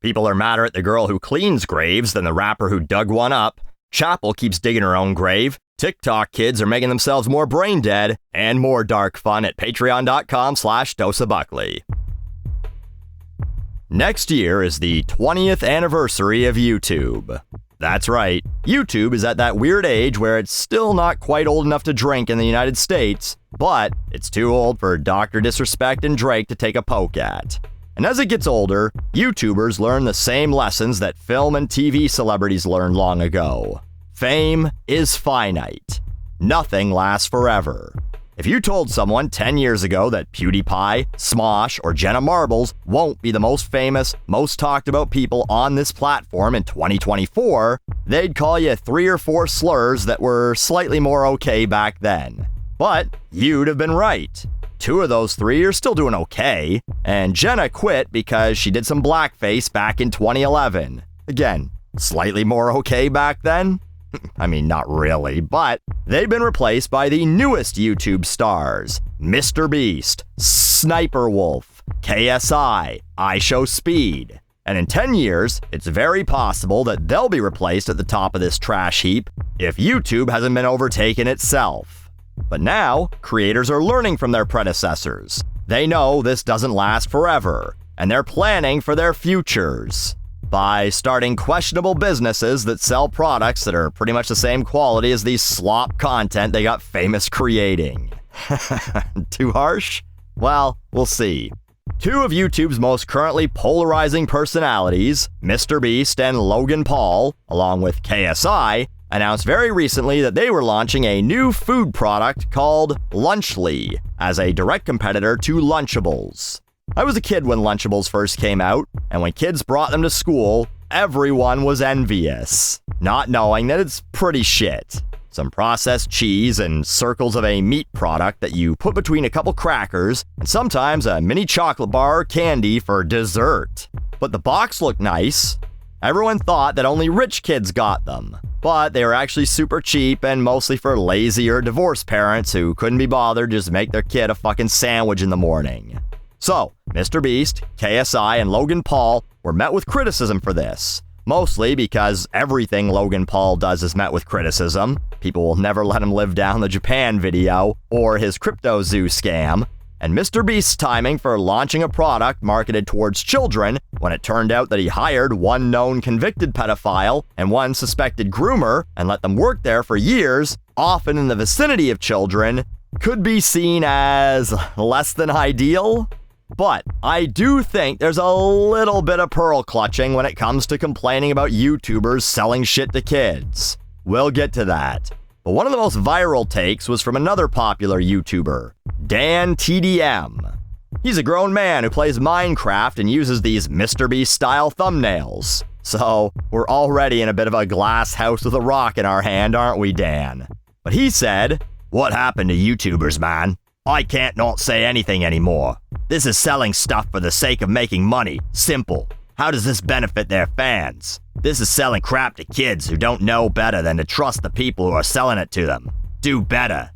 People are madder at the girl who cleans graves than the rapper who dug one up. Chapel keeps digging her own grave. TikTok kids are making themselves more brain dead, and more dark fun at patreon.com/doseofbuckley. Next year is the 20th anniversary of YouTube. That's right, YouTube is at that weird age where it's still not quite old enough to drink in the United States, but it's too old for Dr. Disrespect and Drake to take a poke at. And as it gets older, YouTubers learn the same lessons that film and TV celebrities learned long ago. Fame is finite. Nothing lasts forever. If you told someone 10 years ago that PewDiePie, Smosh, or Jenna Marbles won't be the most famous, most talked about people on this platform in 2024, they'd call you 3 or 4 slurs that were slightly more okay back then. But you'd have been right. 2 of those 3 are still doing okay, and Jenna quit because she did some blackface back in 2011. Again, slightly more okay back then? I mean, not really, but they've been replaced by the newest YouTube stars, MrBeast, Sniper Wolf, KSI, iShowSpeed. And in 10 years, it's very possible that they'll be replaced at the top of this trash heap if YouTube hasn't been overtaken itself. But now, creators are learning from their predecessors. They know this doesn't last forever, and they're planning for their futures by starting questionable businesses that sell products that are pretty much the same quality as the slop content they got famous creating. Too harsh? Well, we'll see. 2 of YouTube's most currently polarizing personalities, MrBeast and Logan Paul, along with KSI, announced very recently that they were launching a new food product called Lunchly as a direct competitor to Lunchables. I was a kid when Lunchables first came out, and when kids brought them to school, everyone was envious, not knowing that it's pretty shit. Some processed cheese and circles of a meat product that you put between a couple crackers, and sometimes a mini chocolate bar or candy for dessert. But the box looked nice. Everyone thought that only rich kids got them, but they were actually super cheap and mostly for lazy or divorced parents who couldn't be bothered to just make their kid a fucking sandwich in the morning. So, MrBeast, KSI, and Logan Paul were met with criticism for this. Mostly because everything Logan Paul does is met with criticism. People will never let him live down the Japan video or his crypto zoo scam. And MrBeast's timing for launching a product marketed towards children when it turned out that he hired one known convicted pedophile and one suspected groomer and let them work there for years, often in the vicinity of children, could be seen as less than ideal. But I do think there's a little bit of pearl clutching when it comes to complaining about YouTubers selling shit to kids. We'll get to that. But one of the most viral takes was from another popular YouTuber, DanTDM. He's a grown man who plays Minecraft and uses these MrBeast-style thumbnails. So, we're already in a bit of a glass house with a rock in our hand, aren't we, Dan? But he said, "What happened to YouTubers, man? I can't not say anything anymore. This is selling stuff for the sake of making money. Simple. How does this benefit their fans? This is selling crap to kids who don't know better than to trust the people who are selling it to them. Do better."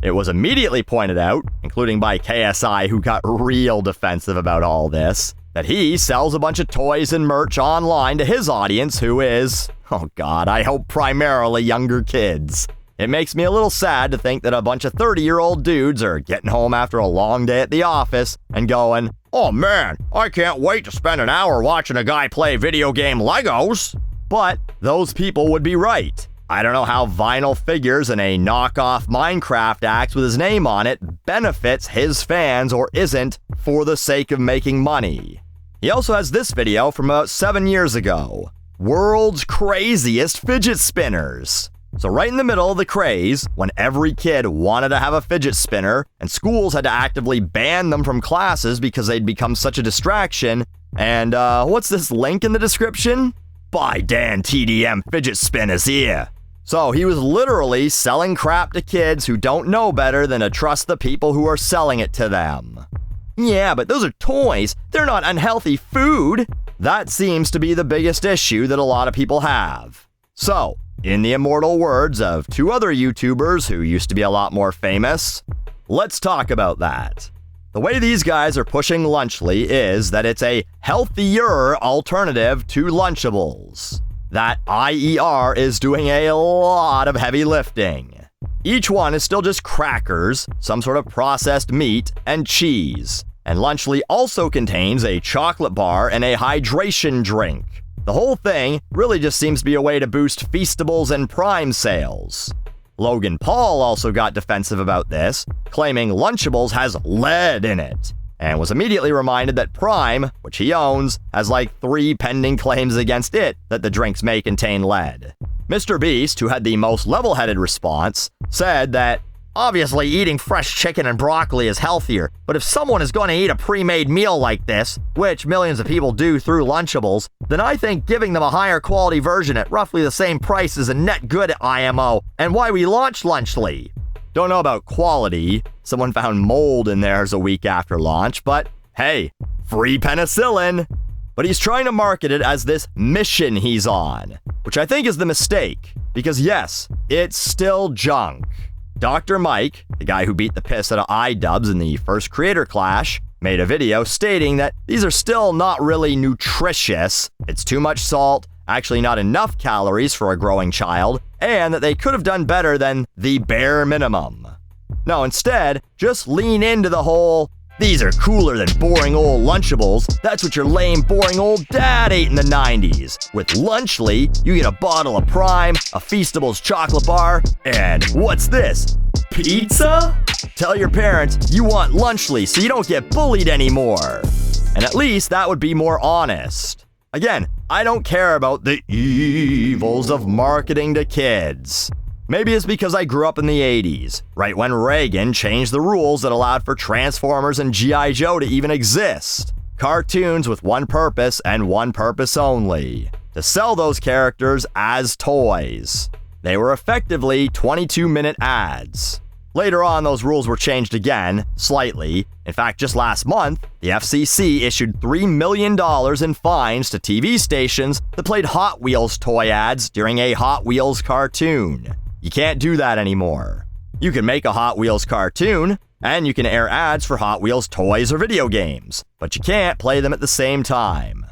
It was immediately pointed out, including by KSI, who got real defensive about all this, that he sells a bunch of toys and merch online to his audience who is, oh god, I hope primarily younger kids. It makes me a little sad to think that a bunch of 30-year-old dudes are getting home after a long day at the office and going, "Oh man, I can't wait to spend an hour watching a guy play video game Legos." But those people would be right. I don't know how vinyl figures and a knockoff Minecraft axe with his name on it benefits his fans or isn't for the sake of making money. He also has this video from about 7 years ago. World's craziest fidget spinners. So right in the middle of the craze, when every kid wanted to have a fidget spinner, and schools had to actively ban them from classes because they'd become such a distraction, and what's this link in the description? Buy DanTDM fidget spinners here. So he was literally selling crap to kids who don't know better than to trust the people who are selling it to them. Yeah, but those are toys. They're not unhealthy food. That seems to be the biggest issue that a lot of people have. So, in the immortal words of 2 other YouTubers who used to be a lot more famous, let's talk about that. The way these guys are pushing Lunchly is that it's a healthier alternative to Lunchables. That IER is doing a lot of heavy lifting. Each one is still just crackers, some sort of processed meat, and cheese. And Lunchly also contains a chocolate bar and a hydration drink. The whole thing really just seems to be a way to boost Feastables and Prime sales. Logan Paul also got defensive about this, claiming Lunchables has lead in it, and was immediately reminded that Prime, which he owns, has like 3 pending claims against it that the drinks may contain lead. MrBeast, who had the most level-headed response, said that, "Obviously, eating fresh chicken and broccoli is healthier, but if someone is going to eat a pre-made meal like this, which millions of people do through Lunchables, then I think giving them a higher quality version at roughly the same price is a net good IMO, and why we launched Lunchly." Don't know about quality. Someone found mold in theirs a week after launch, but hey, free penicillin. But he's trying to market it as this mission he's on, which I think is the mistake, because yes, it's still junk. Dr. Mike, the guy who beat the piss out of iDubbbz in the first Creator Clash, made a video stating that these are still not really nutritious, it's too much salt, actually not enough calories for a growing child, and that they could have done better than the bare minimum. No, instead, just lean into the whole, "These are cooler than boring old Lunchables. That's what your lame, boring old dad ate in the 90s. With Lunchly, you get a bottle of Prime, a Feastables chocolate bar, and what's this? Pizza? Tell your parents you want Lunchly so you don't get bullied anymore." And at least that would be more honest. Again, I don't care about the evils of marketing to kids. Maybe it's because I grew up in the 80s, right when Reagan changed the rules that allowed for Transformers and G.I. Joe to even exist. Cartoons with one purpose and one purpose only: to sell those characters as toys. They were effectively 22-minute ads. Later on, those rules were changed again, slightly. In fact, just last month, the FCC issued $3 million in fines to TV stations that played Hot Wheels toy ads during a Hot Wheels cartoon. You can't do that anymore. You can make a Hot Wheels cartoon, and you can air ads for Hot Wheels toys or video games, but you can't play them at the same time.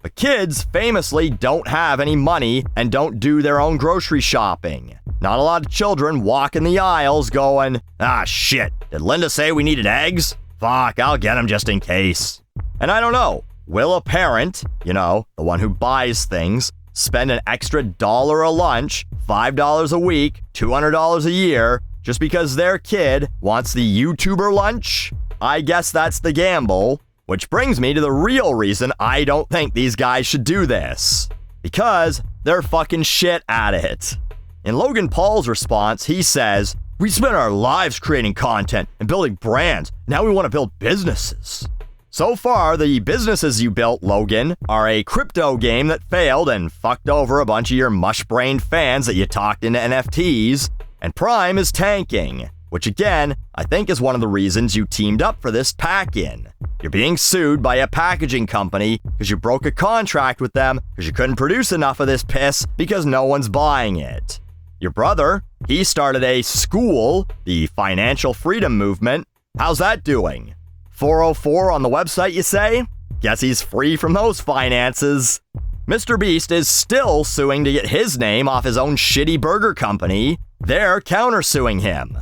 But kids famously don't have any money and don't do their own grocery shopping. Not a lot of children walk in the aisles going, "Ah shit, did Linda say we needed eggs? Fuck, I'll get them just in case." And I don't know, will a parent, the one who buys things, spend an extra $1 a lunch, $5 a week, $200 a year, just because their kid wants the YouTuber lunch? I guess that's the gamble. Which brings me to the real reason I don't think these guys should do this. Because they're fucking shit at it. In Logan Paul's response, he says, "We spent our lives creating content and building brands. Now we want to build businesses." So far, the businesses you built, Logan, are a crypto game that failed and fucked over a bunch of your mush-brained fans that you talked into NFTs, and Prime is tanking, which again, I think is one of the reasons you teamed up for this pack-in. You're being sued by a packaging company because you broke a contract with them because you couldn't produce enough of this piss because no one's buying it. Your brother, he started a school, the Financial Freedom Movement. How's that doing? 404 on the website, you say? Guess he's free from those finances. MrBeast is still suing to get his name off his own shitty burger company. They're countersuing him.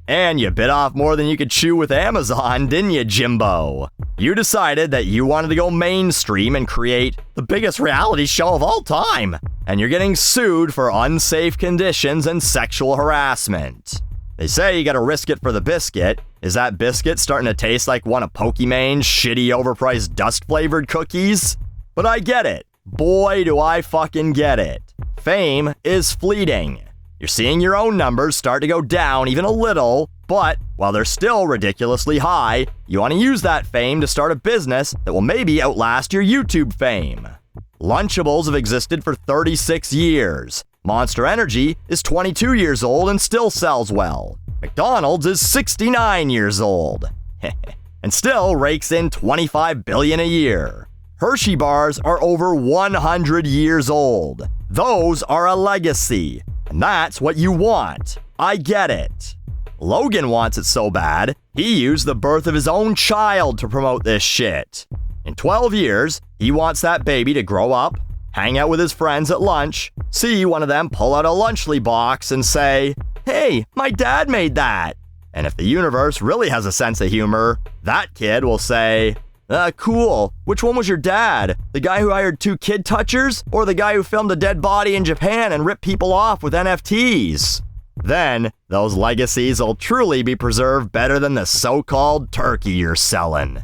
And you bit off more than you could chew with Amazon, didn't you, Jimbo? You decided that you wanted to go mainstream and create the biggest reality show of all time. And you're getting sued for unsafe conditions and sexual harassment. They say you gotta risk it for the biscuit. Is that biscuit starting to taste like one of Pokemon's shitty overpriced dust-flavored cookies? But I get it. Boy, do I fucking get it. Fame is fleeting. You're seeing your own numbers start to go down even a little, but while they're still ridiculously high, you want to use that fame to start a business that will maybe outlast your YouTube fame. Lunchables have existed for 36 years. Monster Energy is 22 years old and still sells well. McDonald's is 69 years old. And still rakes in $25 billion a year. Hershey bars are over 100 years old. Those are a legacy. And that's what you want. I get it. Logan wants it so bad, he used the birth of his own child to promote this shit. In 12 years, he wants that baby to grow up, hang out with his friends at lunch, see one of them pull out a Lunchly box and say, "Hey, my dad made that." And if the universe really has a sense of humor, that kid will say, "Cool. Which one was your dad? The guy who hired 2 kid touchers? Or the guy who filmed a dead body in Japan and ripped people off with NFTs?" Then, those legacies will truly be preserved better than the so-called turkey you're selling.